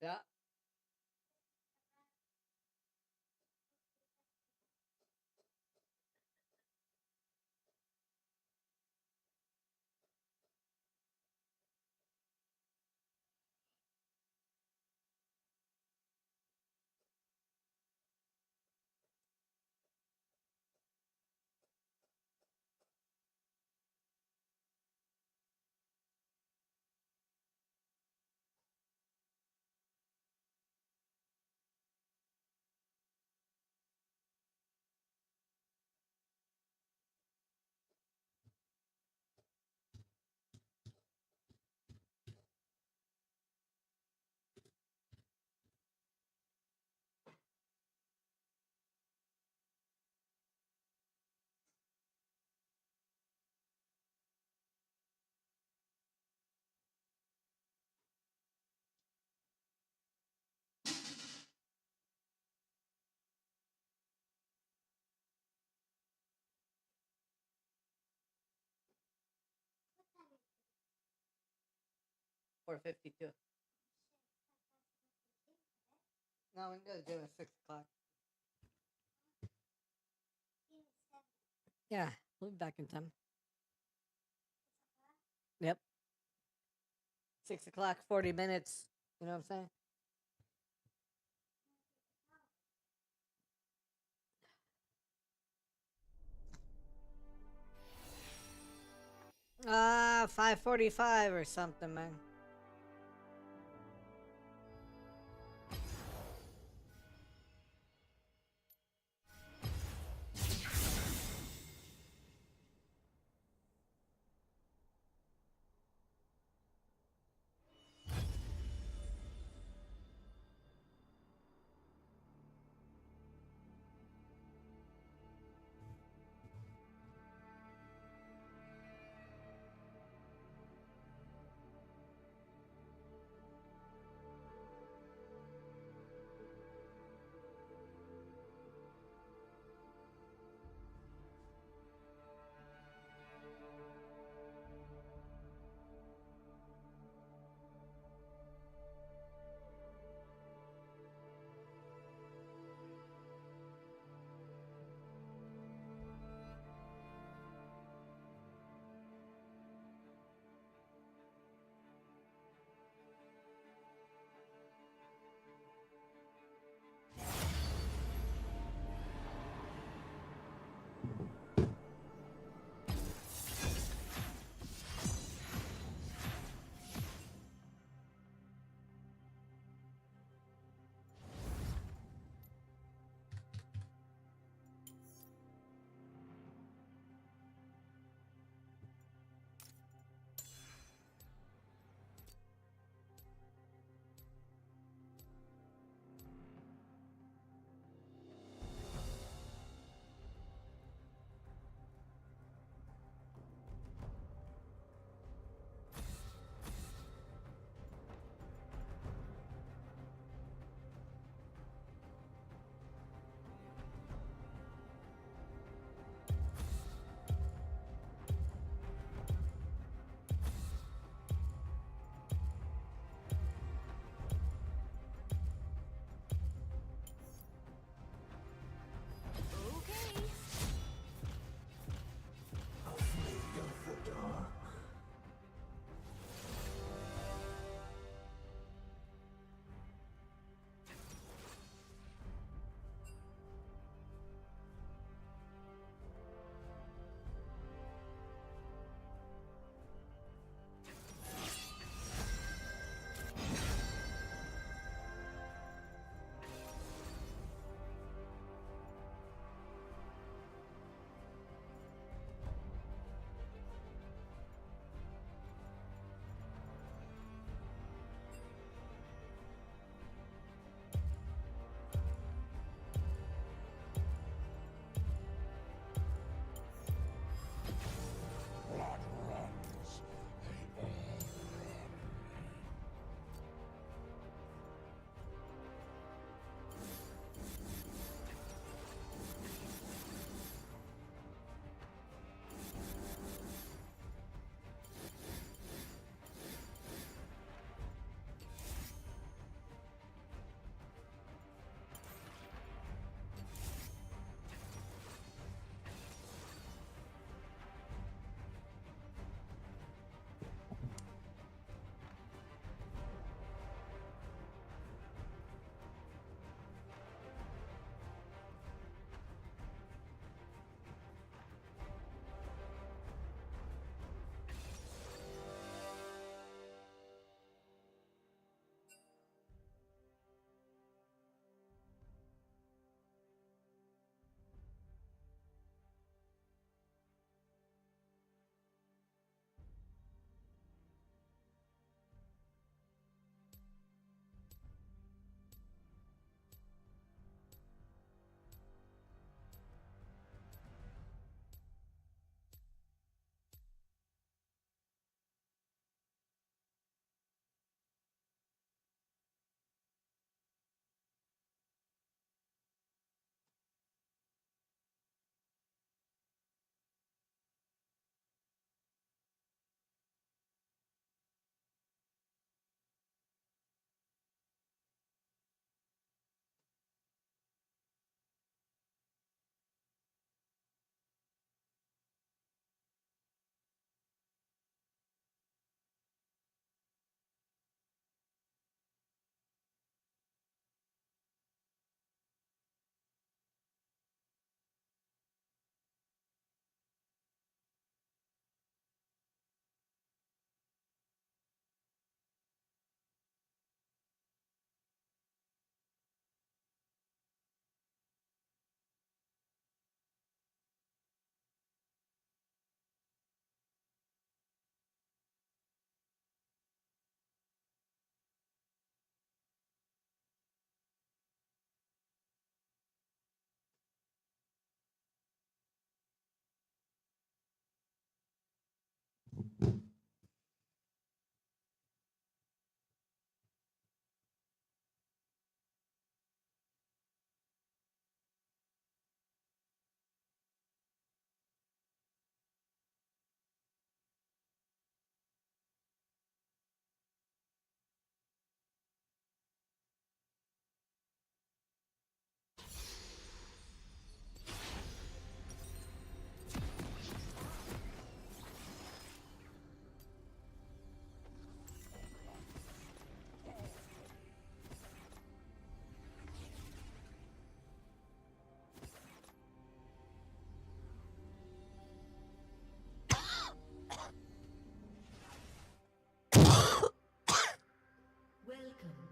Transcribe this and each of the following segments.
Yeah. 4:52. No, we gotta do it at 6 o'clock. Yeah, we'll be back in time. Yep. 6 o'clock, 40 minutes. You know what I'm saying? Ah, 5:45 or something, man.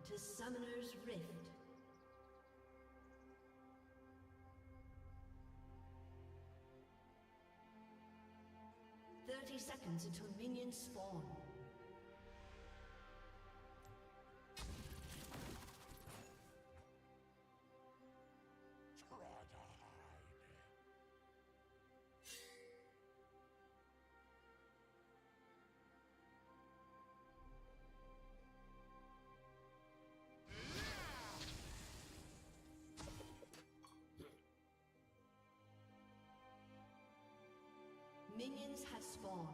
to Summoner's Rift. Seconds until minions spawn. Minions have spawned.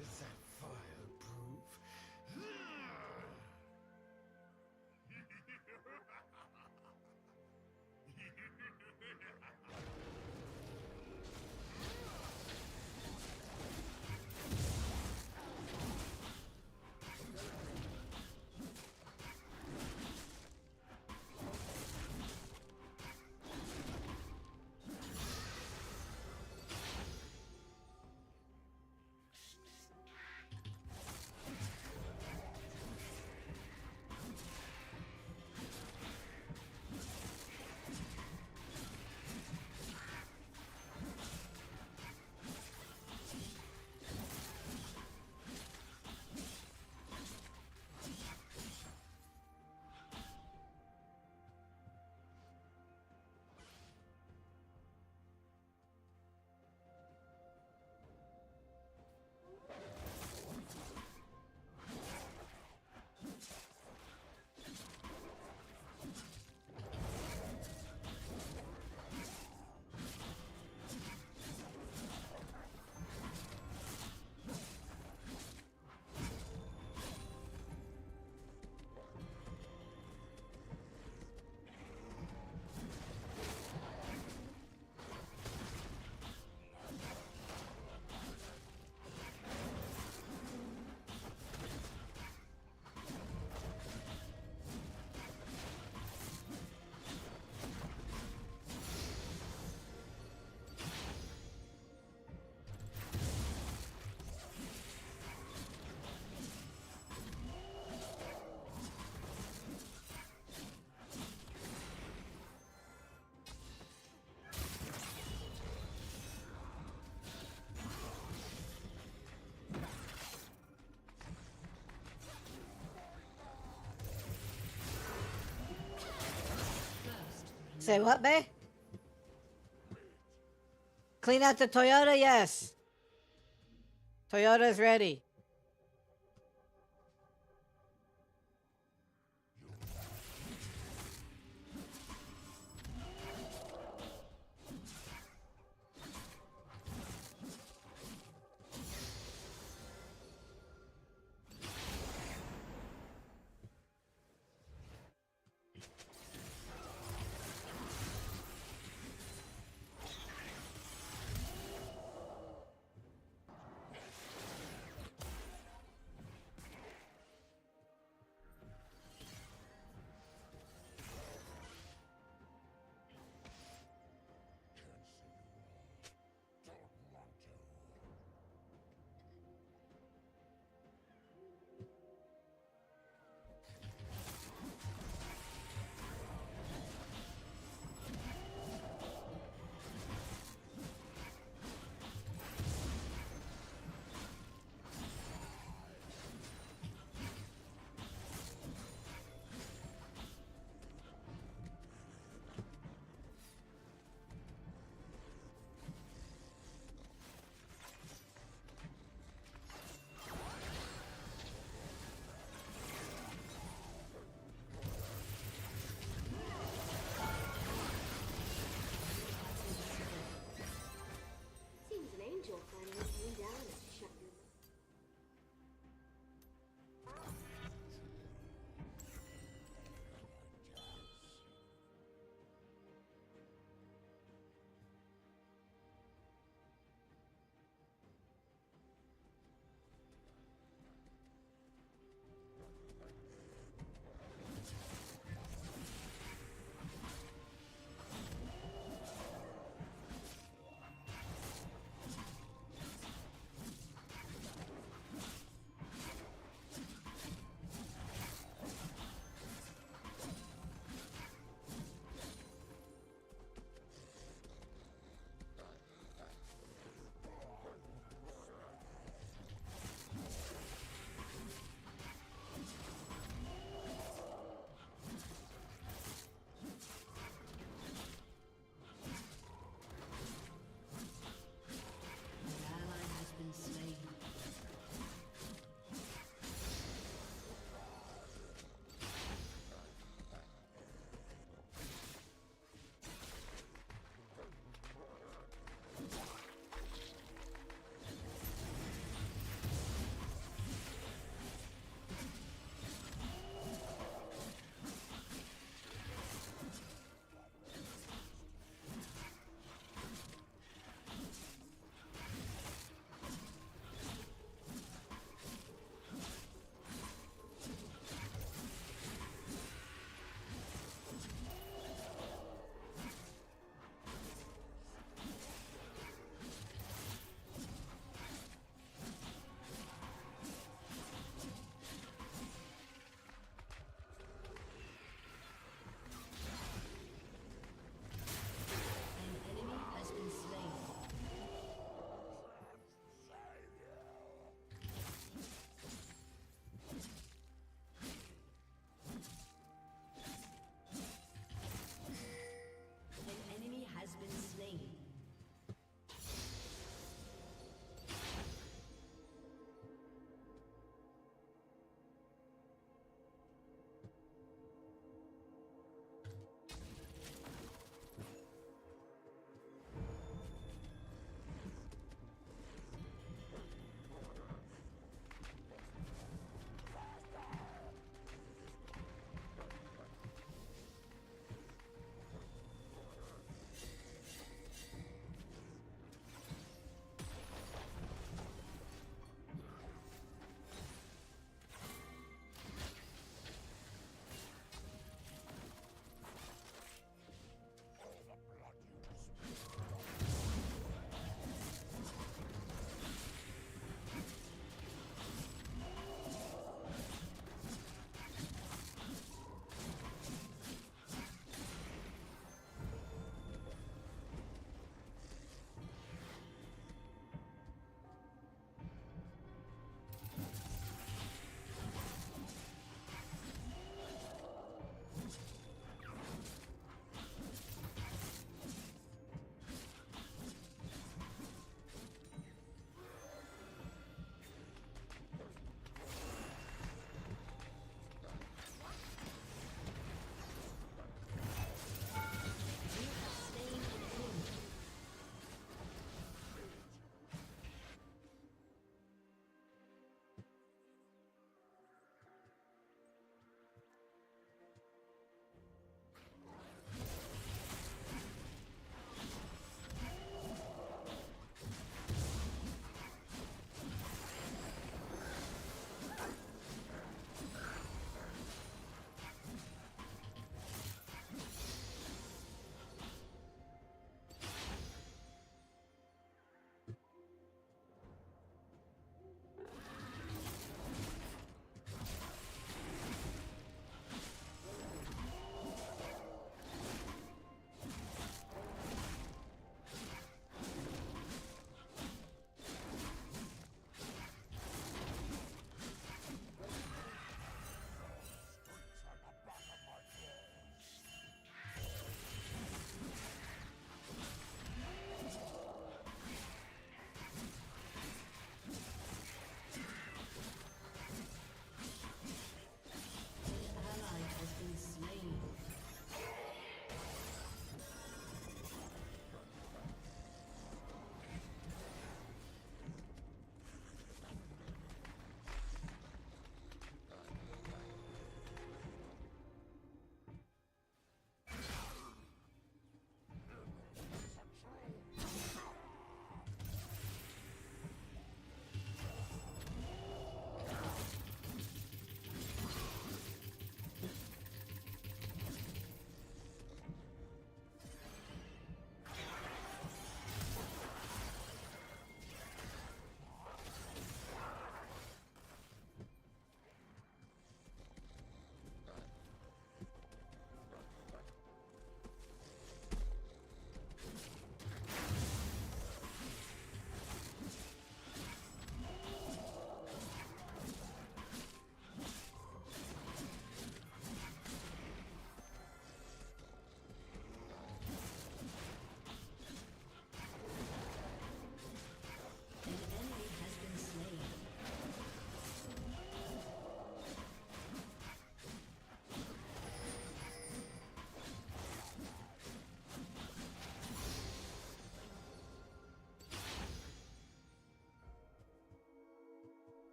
Is that fireproof? Say what, bae? Clean out the Toyota? Yes. Toyota's ready.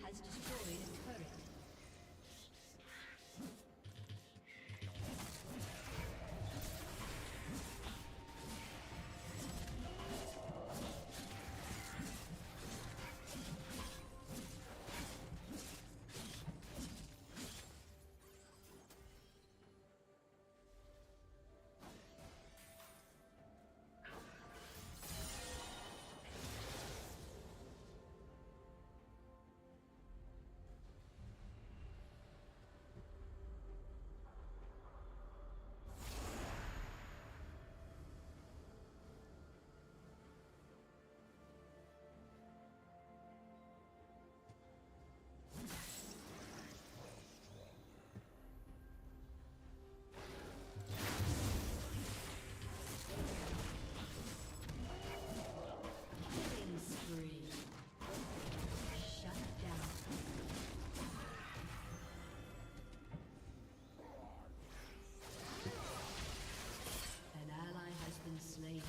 has destroyed a turret. Killing spree. Shut down. An ally has been slain.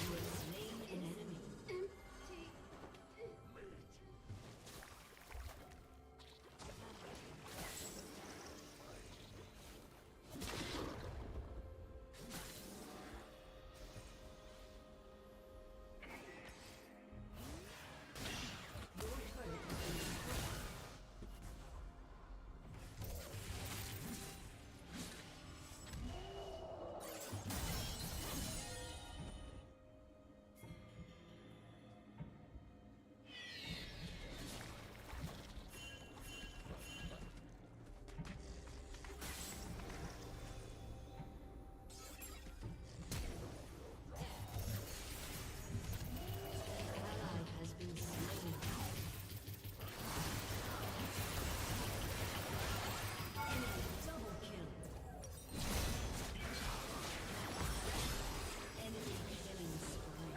You have slain an enemy. Your turret has been destroyed. Ally has been slain. Enemy double kill. Enemy killing spree.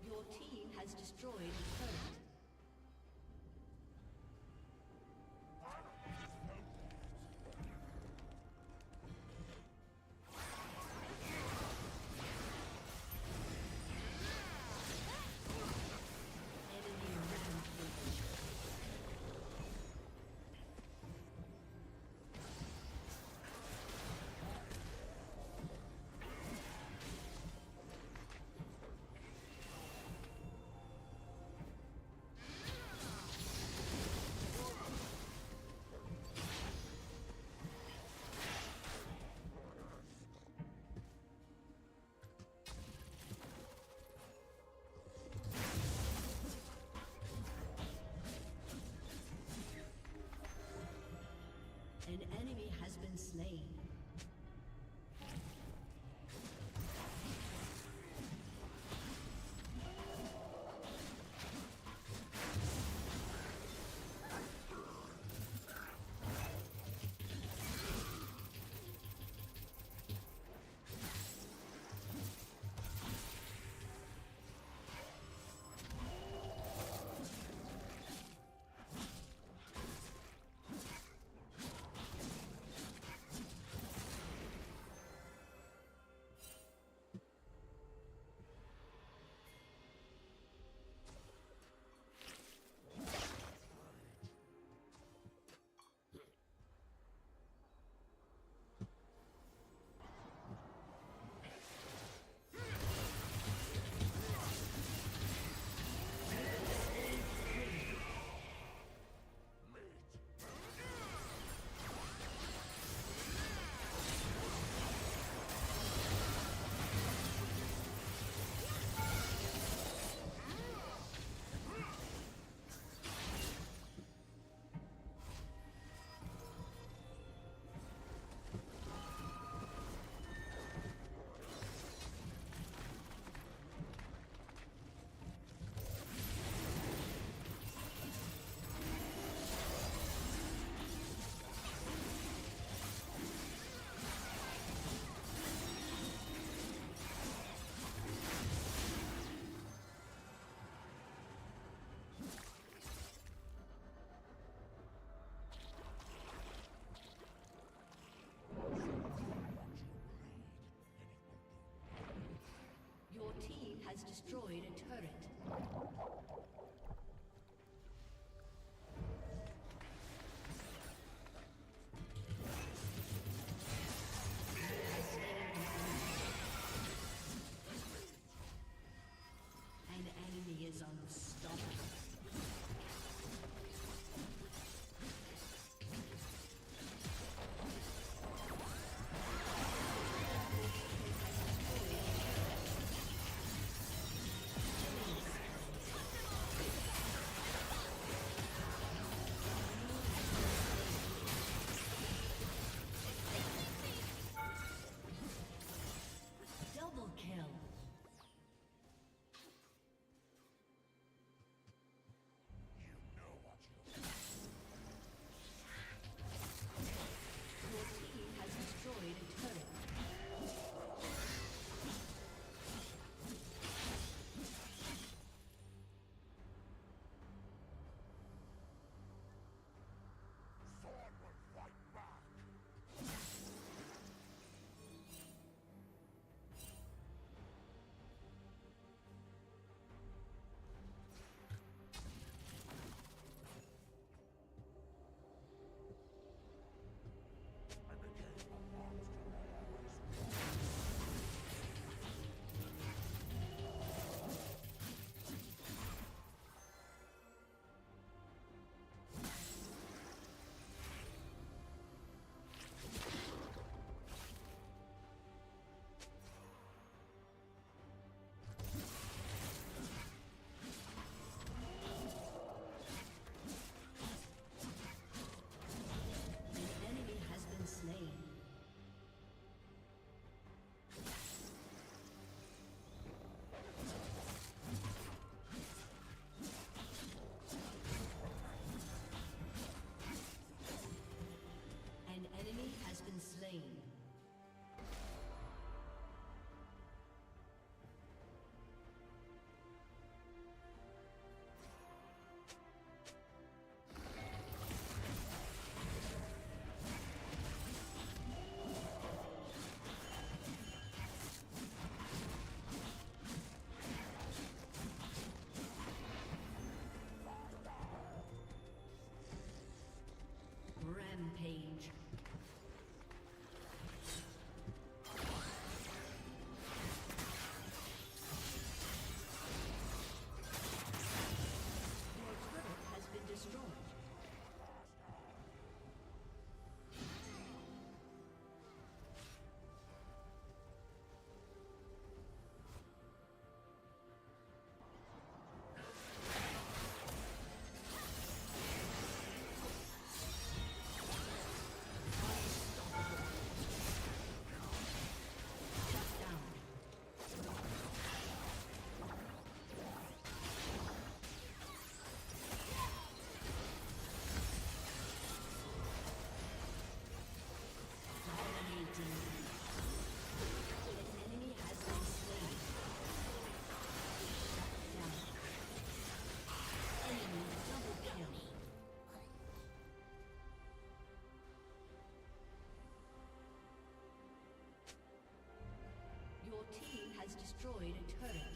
Your team has destroyed a turret. Enemy rampage. destroyed a turret. An enemy is unstoppable. Double kill. Your team has destroyed a turret. An enemy has been slain. An enemy has been slain. Rampage. Your turret has been destroyed. Shut down. Dominating. An enemy has been slain. Shut down. Enemy double kill. Your team has destroyed a turret.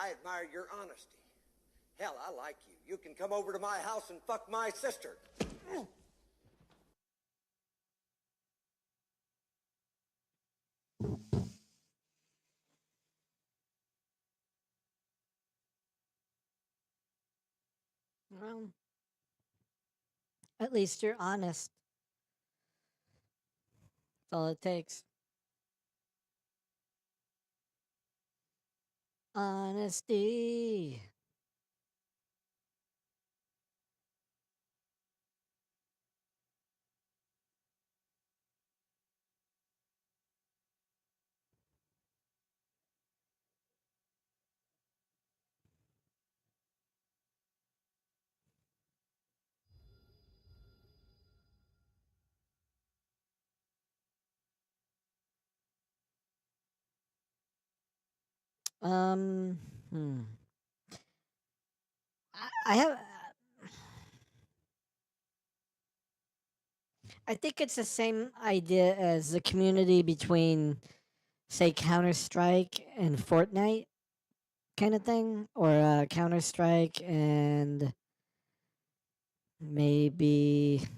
I admire your honesty. Hell, I like you. You can come over to my house and fuck my sister. Well, at least you're honest. That's all it takes. Honesty. Um, hmm. I have. I think it's the same idea as the community between, say, Counter Strike and Fortnite kind of thing, or Counter Strike and maybe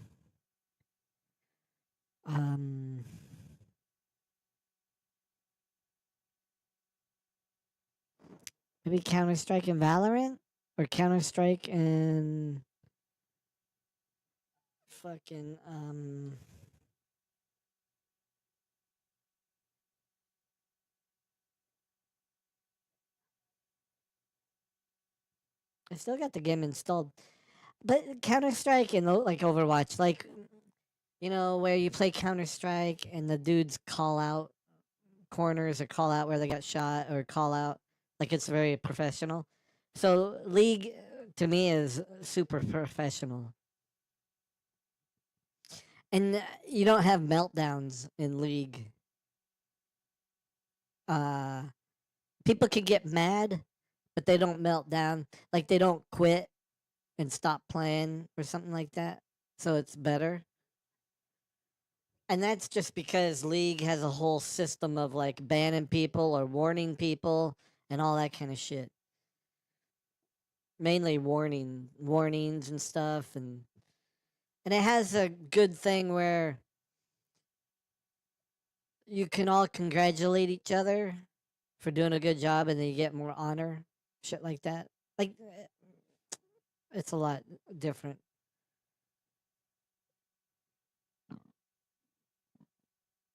um maybe Counter Strike and Valorant, or Counter Strike and fucking I still got the game installed. But Counter Strike and like Overwatch, like, where you play Counter Strike and the dudes call out corners or call out where they got shot or call out, like, it's very professional. So League to me is super professional. And you don't have meltdowns in League. Uh People can get mad, but they don't melt down. Like, they don't quit and stop playing or something like that. So it's better. And that's just because League has a whole system of like banning people or warning people and all that kind of shit. Mainly warnings and stuff, and it has a good thing where you can all congratulate each other for doing a good job, and then you get more honor, shit like that. Like, it's a lot different.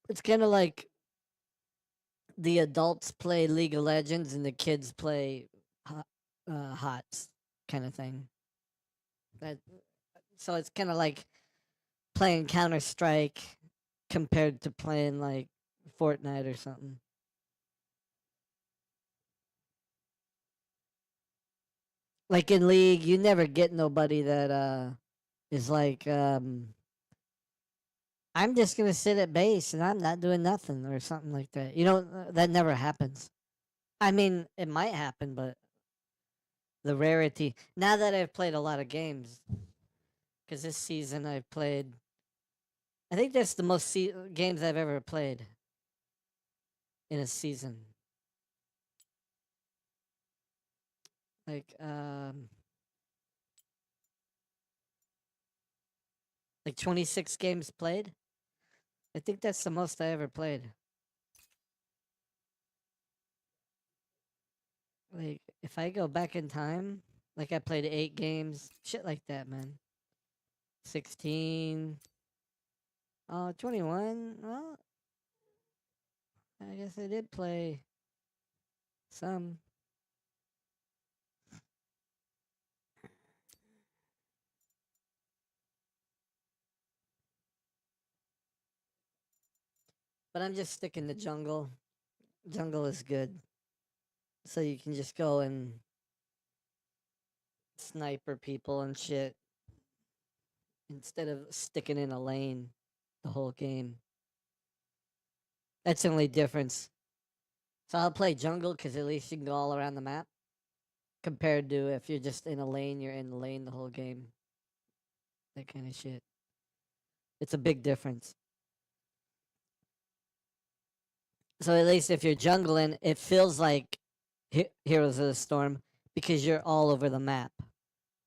It's kind of like the adults play League of Legends and the kids play HOTS kind of thing. That So it's kind of like playing Counter Strike compared to playing like Fortnite or something. Like in League, you never get nobody that is like, I'm just gonna sit at base and I'm not doing nothing or something like that. That never happens. I mean, it might happen, but the rarity. Now that I've played a lot of games, because this season I've played, I think that's the most games I've ever played in a season. Like, like 26 games played. I think that's the most I ever played. Like, if I go back in time, like, I played 8 games, shit like that, man. 16. Oh, 21. Well, I guess I did play some. But I'm just sticking to jungle. Jungle is good. So you can just go and sniper people and shit instead of sticking in a lane the whole game. That's the only difference. So I'll play jungle because at least you can go all around the map. Compared to if you're just in a lane, you're in the lane the whole game. That kind of shit. It's a big difference. So at least if you're jungling, it feels like Heroes of the Storm because you're all over the map,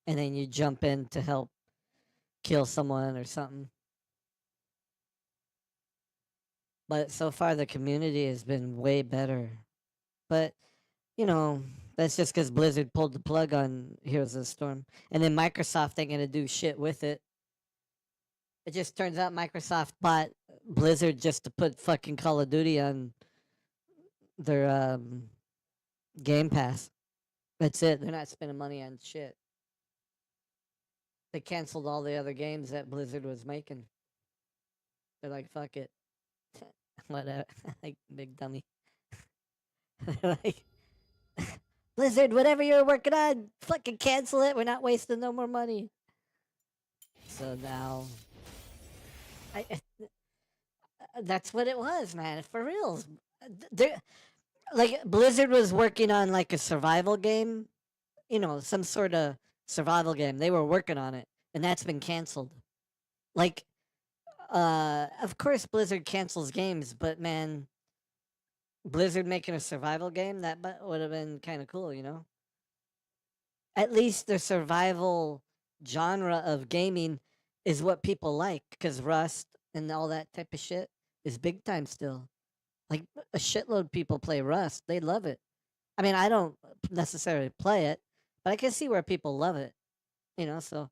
and then you jump in to help kill someone or something. But so far, the community has been way better. But you know, that's just because Blizzard pulled the plug on Heroes of the Storm, and then Microsoft ain't gonna do shit with it. It just turns out Microsoft bought Blizzard just to put fucking Call of Duty on their Game Pass. That's it. They're not spending money on shit. They canceled all the other games that Blizzard was making. They're like, fuck it. Whatever. Like, big dummy. They're like, Blizzard, whatever you're working on, fucking cancel it. We're not wasting no more money. So now, that's what it was, man. For reals. There, like Blizzard was working on like a survival game, some sort of survival game. They were working on it, and that's been canceled. Like, of course Blizzard cancels games, but man, Blizzard making a survival game, that would have been kind of cool, At least the survival genre of gaming is what people like, because Rust and all that type of shit is big time still. Like, a shitload of people play Rust. They love it. I mean, I don't necessarily play it, but I can see where people love it, so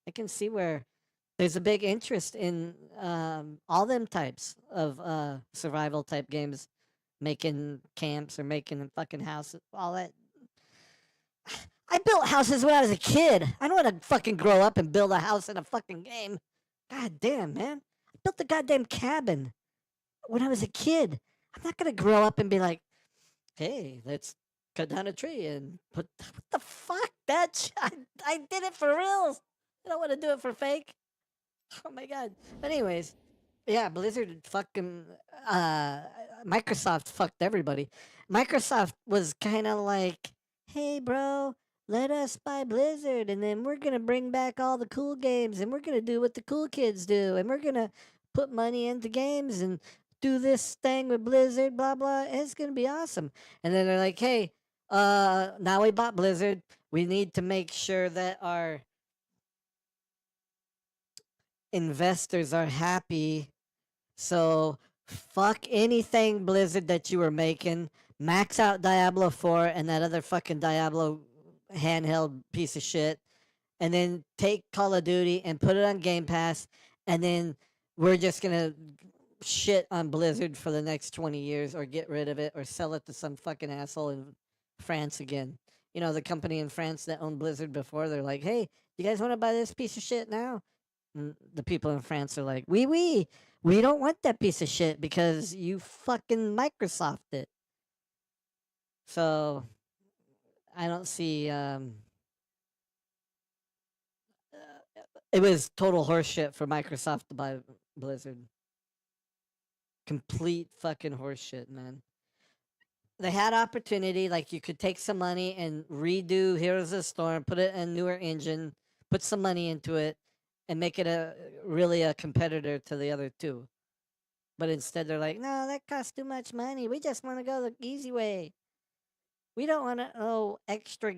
I can see where there's a big interest in all them types of survival type games, making camps or making a fucking house, all that. I built houses when I was a kid. I don't want to fucking grow up and build a house in a fucking game. God damn, man. I built a goddamn cabin when I was a kid. I'm not gonna grow up and be like, hey, let's cut down a tree and put. What the fuck? I did it for real. I don't want to do it for fake. Oh my god. Anyways, yeah, Blizzard fucking Microsoft fucked everybody. Microsoft was kind of like, hey, bro, let us buy Blizzard, and then we're gonna bring back all the cool games, and we're gonna do what the cool kids do, and we're gonna put money into games and do this thing with Blizzard, blah blah. And it's gonna be awesome. And then they're like, hey, now we bought Blizzard. We need to make sure that our investors are happy. So fuck anything Blizzard that you were making. Max out Diablo 4 and that other fucking Diablo handheld piece of shit. And then take Call of Duty and put it on Game Pass. And then we're just gonna shit on Blizzard for the next 20 years, or get rid of it, or sell it to some fucking asshole in France again. The company in France that owned Blizzard before, they're like, hey, you guys want to buy this piece of shit now? And the people in France are like, we don't want that piece of shit because you fucking Microsoft it. So I don't see. It was total horseshit for Microsoft to buy Blizzard. Complete fucking horseshit, man. They had opportunity, like you could take some money and redo Heroes of the Storm, put it in a newer engine, put some money into it, and make it really a competitor to the other two. But instead they're like, no, that costs too much money. We just want to go the easy way. We don't want to know extra.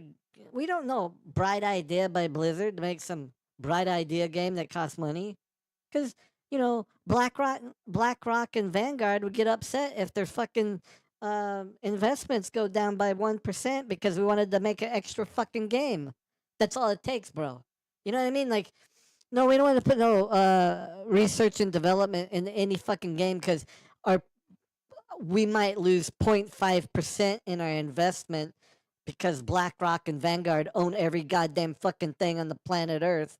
We don't know bright idea by Blizzard to make some bright idea game that costs money. Because, BlackRock and Vanguard would get upset if their fucking investments go down by 1% because we wanted to make an extra fucking game. That's all it takes, bro. You know what I mean? Like, no, we don't want to put no research and development in any fucking game because we might lose 0.5% in our investment because BlackRock and Vanguard own every goddamn fucking thing on the planet Earth.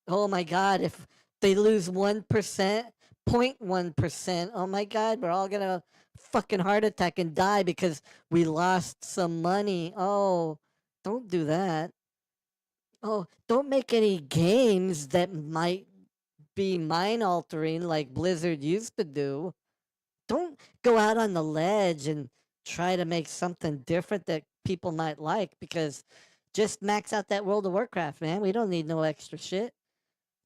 Oh my god, if they lose 1%, 0.1%, oh my god, we're all gonna fucking heart attack and die because we lost some money. Oh, don't do that. Oh, don't make any games that might be mind altering like Blizzard used to do. Don't go out on the ledge and try to make something different that people might like, because just max out that World of Warcraft, man. We don't need no extra shit.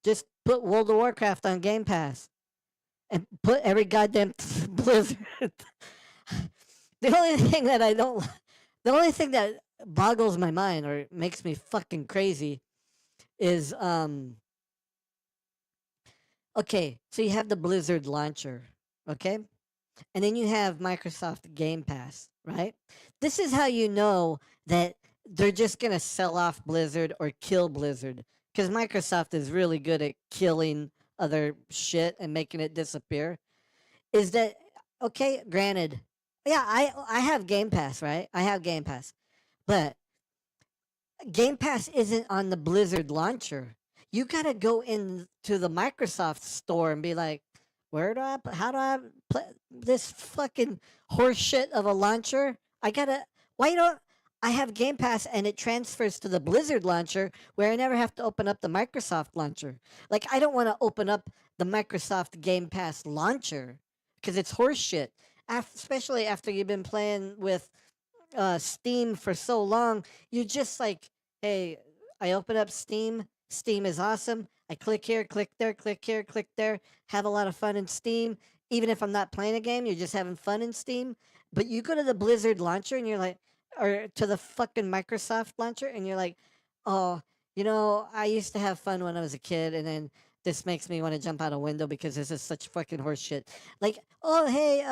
Just put World of Warcraft on Game Pass and put every goddamn Blizzard. The only thing that I don't The only thing that boggles my mind or makes me fucking crazy is okay, so you have the Blizzard launcher, okay? And then you have Microsoft Game Pass, right? This is how you know that they're just going to sell off Blizzard or kill Blizzard cuz Microsoft is really good at killing other shit and making it disappear. Is that okay, granted. Yeah, I have Game Pass, right? I have Game Pass. But Game Pass isn't on the Blizzard launcher. You gotta go into the Microsoft store and be like, where do I, how do I play this fucking horseshit of a launcher? I gotta, why don't I have Game Pass and it transfers to the Blizzard launcher where I never have to open up the Microsoft launcher? Like, I don't want to open up the Microsoft Game Pass launcher because it's horseshit. Especially after you've been playing with Steam for so long, you just like, hey, I open up Steam. Steam is awesome. I click here, click there, click here, click there. Have a lot of fun in Steam. Even if I'm not playing a game, you're just having fun in Steam. But you go to the Blizzard launcher and you're like, or to the fucking Microsoft launcher and you're like, oh, you know, I used to have fun when I was a kid, and then this makes me want to jump out a window because this is such fucking horseshit. Like, oh hey,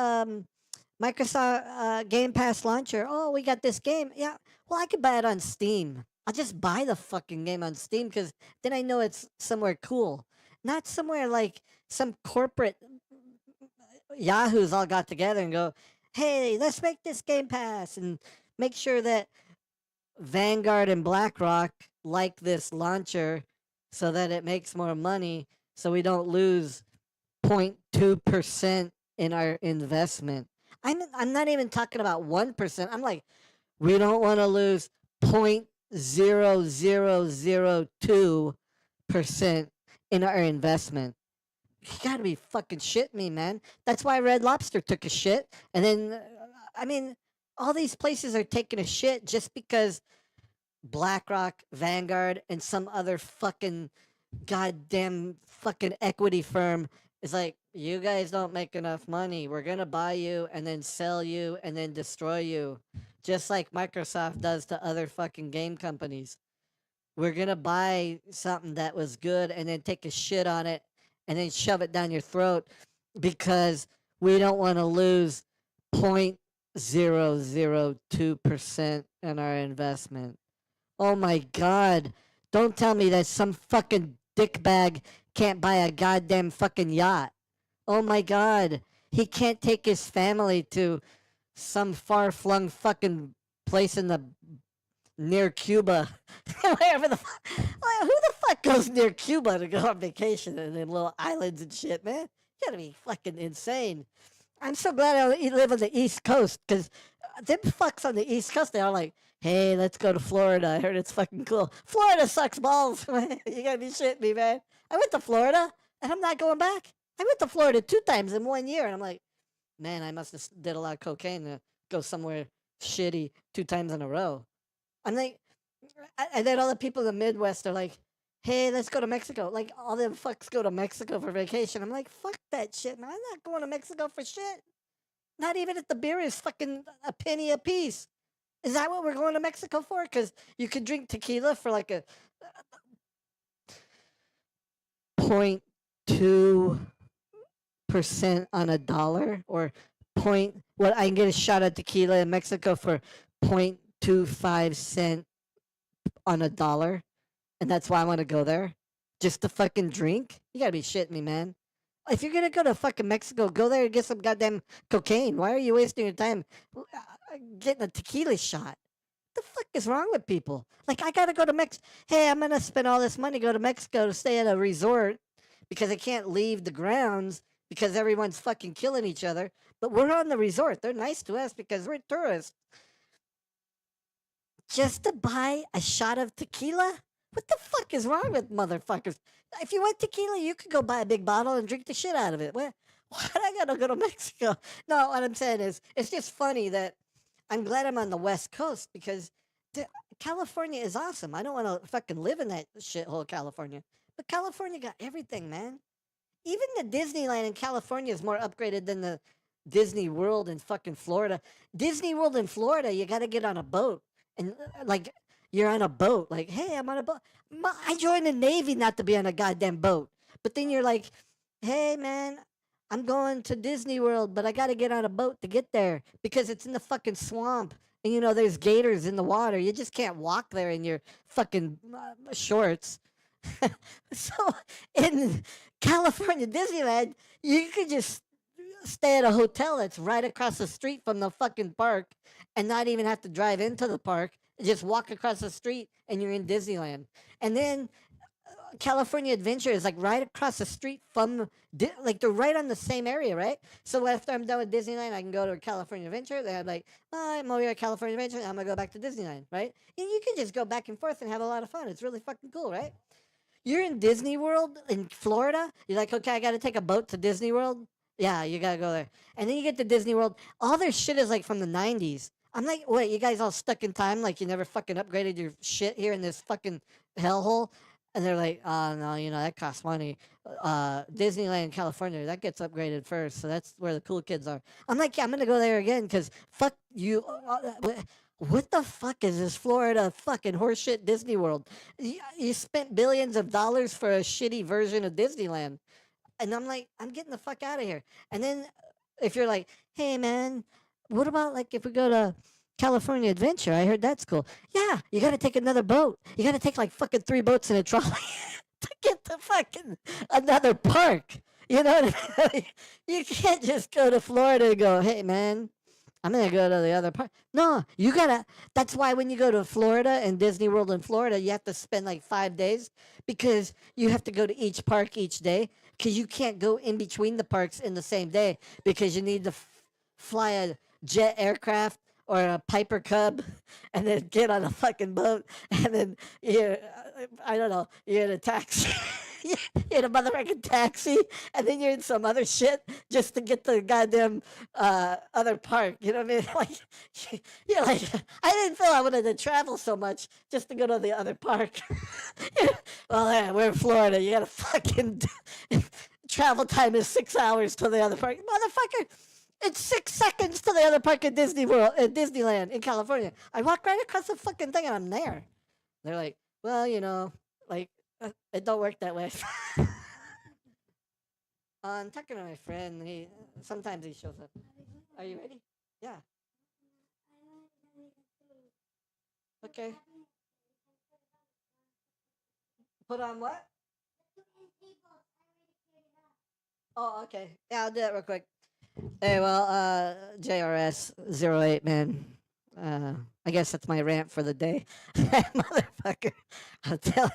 Microsoft Game Pass launcher. Oh, we got this game. Yeah. Well, I could buy it on Steam. I'll just buy the fucking game on Steam because then I know it's somewhere cool, not somewhere like some corporate yahoos all got together and go, "Hey, let's make this Game Pass and make sure that Vanguard and BlackRock like this launcher so that it makes more money, so we don't lose 0.2% in our investment." I'm not even talking about 1%. I'm like, we don't want to lose 0.0002% in our investment. You gotta be fucking shitting me, man. That's why Red Lobster took a shit. And then, I mean, all these places are taking a shit just because BlackRock, Vanguard, and some other fucking goddamn fucking equity firm is like, you guys don't make enough money. We're gonna buy you and then sell you and then destroy you. Just like Microsoft does to other fucking game companies. We're gonna buy something that was good and then take a shit on it and then shove it down your throat because we don't want to lose 0.002% in our investment. Oh my god. Don't tell me that some fucking dickbag can't buy a goddamn fucking yacht. Oh my god. He can't take his family to some far flung fucking place in the near Cuba. Wherever the who the fuck goes near Cuba to go on vacation and them little islands and shit, man? You gotta be fucking insane. I'm so glad I live on the East Coast because them fucks on the East Coast, they're all like, hey, let's go to Florida. I heard it's fucking cool. Florida sucks balls. You gotta be shitting me, man. I went to Florida and I'm not going back. I went to Florida 2 times in 1 year and I'm like, man, I must have did a lot of cocaine to go somewhere shitty 2 times in a row. I'm like, and then all the people in the Midwest are like, hey, let's go to Mexico. Like, all them fucks go to Mexico for vacation. I'm like, fuck that shit, man. I'm not going to Mexico for shit. Not even if the beer is fucking a penny a piece. Is that what we're going to Mexico for? Because you could drink tequila for like a 0.2% on a dollar, or what I can get a shot of tequila in Mexico for 0.25 cent on a dollar, and that's why I want to go there just to fucking drink. You gotta be shitting me, man. If you're gonna go to fucking Mexico, go there and get some goddamn cocaine. Why are you wasting your time getting a tequila shot? The fuck is wrong with people? Like, I gotta go to Mexico. Hey, I'm gonna spend all this money, go to Mexico to stay at a resort because I can't leave the grounds because everyone's fucking killing each other. But we're on the resort. They're nice to us because we're tourists. Just to buy a shot of tequila? What the fuck is wrong with motherfuckers? If you want tequila, you could go buy a big bottle and drink the shit out of it. Why I gotta go to Mexico? No, what I'm saying is, it's just funny that I'm glad I'm on the West Coast because California is awesome. I don't want to fucking live in that shithole, California. But California got everything, man. Even the Disneyland in California is more upgraded than the Disney World in fucking Florida. Disney World in Florida, you got to get on a boat. And like you're on a boat. Like, hey, I'm on a boat. I joined the Navy not to be on a goddamn boat. But then you're like, hey, man, I'm going to Disney World, but I got to get on a boat to get there because it's in the fucking swamp. And you know, there's gators in the water. You just can't walk there in your fucking shorts. So in California Disneyland, you could just stay at a hotel that's right across the street from the fucking park and not even have to drive into the park. Just walk across the street and you're in Disneyland. And then California Adventure is like right across the street from, like they're right on the same area, right? So after I'm done with Disneyland, I can go to California Adventure. Then I'm like, oh, I'm over here at California Adventure. I'm gonna go back to Disneyland, right? And you can just go back and forth and have a lot of fun. It's really fucking cool, right? You're in Disney World in Florida. You're like, okay, I got to take a boat to Disney World. Yeah, you gotta go there. And then you get to Disney World. All their shit is like from the 90s. I'm like, wait, you guys all stuck in time? Like you never fucking upgraded your shit here in this fucking hellhole? And they're like, oh no, you know, that costs money. Disneyland, California, that gets upgraded first. So that's where the cool kids are. I'm like, yeah, I'm gonna go there again because fuck you. What the fuck is this Florida fucking horseshit Disney World? You spent billions of dollars for a shitty version of Disneyland. And I'm like, I'm getting the fuck out of here. And then if you're like, hey man, what about like if we go to California Adventure? I heard that's cool. Yeah, you gotta take another boat. You gotta take like fucking 3 boats in a trolley to get to fucking another park. You know what I mean? You can't just go to Florida and go, hey man, I'm gonna go to the other part. No, you gotta. That's why when you go to Florida and Disney World in Florida, you have to spend like 5 days because you have to go to each park each day because you can't go in between the parks in the same day because you need to fly a jet aircraft or a Piper Cub and then get on a fucking boat and then you're, I don't know, you're in a taxi. You're in a motherfucking taxi, and then you're in some other shit just to get to the goddamn other park. You know what I mean? Like, you're like, I didn't feel I wanted to travel so much just to go to the other park. Well, yeah, we're in Florida. You gotta fucking travel time is 6 hours to the other park, motherfucker. It's 6 seconds to the other park at Disney World, at Disneyland in California. I walk right across the fucking thing, and I'm there. They're like, well, you know, like. It don't work that way. I'm talking to my friend. He sometimes he shows up. Are you ready? Yeah. Okay. Put on what? Oh, okay. Yeah, I'll do that real quick. Hey, well, JRS 08, man. I guess that's my rant for the day. Motherfucker. I'll tell.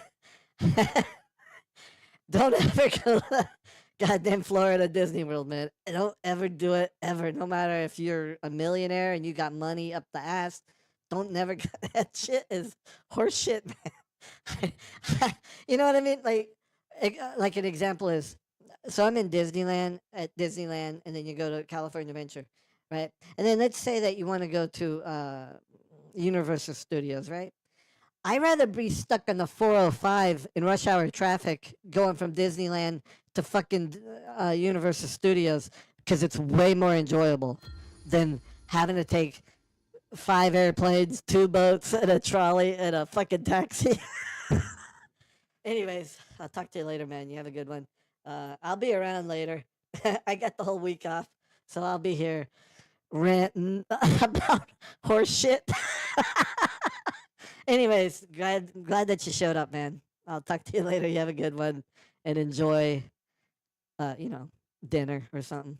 Don't ever go to goddamn Florida Disney World, man. Don't ever do it ever. No matter if you're a millionaire and you got money up the ass. Don't never go. That shit is horse shit, man. You know what I mean? Like an example is, so I'm in Disneyland at Disneyland, and then you go to California Adventure, right? And then let's say that you want to go to Universal Studios, right? I'd rather be stuck on the 405 in rush hour traffic going from Disneyland to fucking Universal Studios because it's way more enjoyable than having to take 5 airplanes, 2 boats, and a trolley, and a fucking taxi. Anyways, I'll talk to you later, man. You have a good one. I'll be around later. I got the whole week off, so I'll be here ranting about horse shit. Anyways, glad that you showed up, man. I'll talk to you later. You have a good one and enjoy, dinner or something.